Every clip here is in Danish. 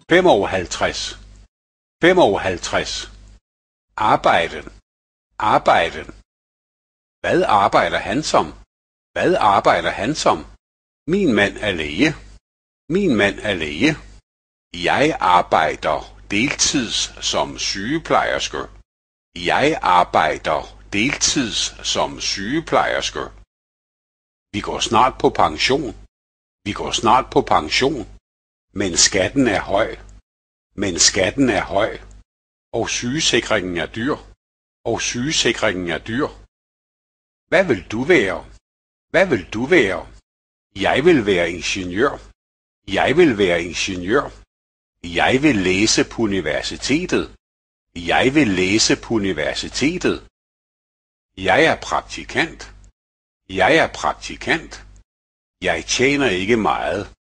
55, 55. Arbejde, arbejde. Hvad arbejder han som? Hvad arbejder han som? Min mand er læge. Min mand er læge. Jeg arbejder deltids som sygeplejerske. Jeg arbejder deltids som sygeplejerske. Vi går snart på pension. Vi går snart på pension. Men skatten er høj. Men skatten er høj. Og sygesikringen er dyr. Og sygesikringen er dyr. Hvad vil du være? Hvad vil du være? Jeg vil være ingeniør. Jeg vil være ingeniør. Jeg vil læse på universitetet. Jeg vil læse på universitetet. Jeg er praktikant. Jeg er praktikant. Jeg tjener ikke meget.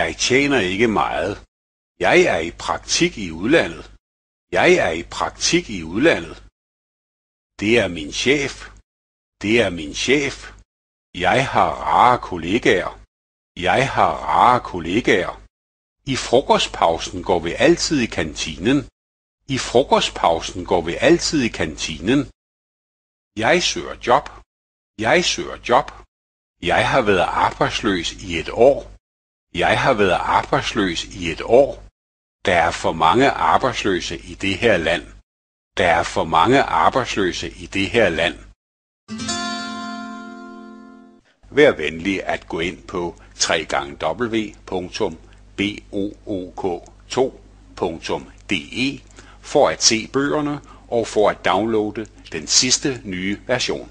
Jeg tjener ikke meget. Jeg er i praktik i udlandet. Jeg er i praktik i udlandet. Det er min chef. Det er min chef. Jeg har rare kollegaer. Jeg har rare kollegaer. I frokostpausen går vi altid i kantinen. I frokostpausen går vi altid i kantinen. Jeg søger job. Jeg søger job. Jeg har været arbejdsløs i et år. Jeg har været arbejdsløs i et år. Der er for mange arbejdsløse i det her land. Der er for mange arbejdsløse i det her land. Vær venlig at gå ind på www.book2.de for at se bøgerne og for at downloade den sidste nye version.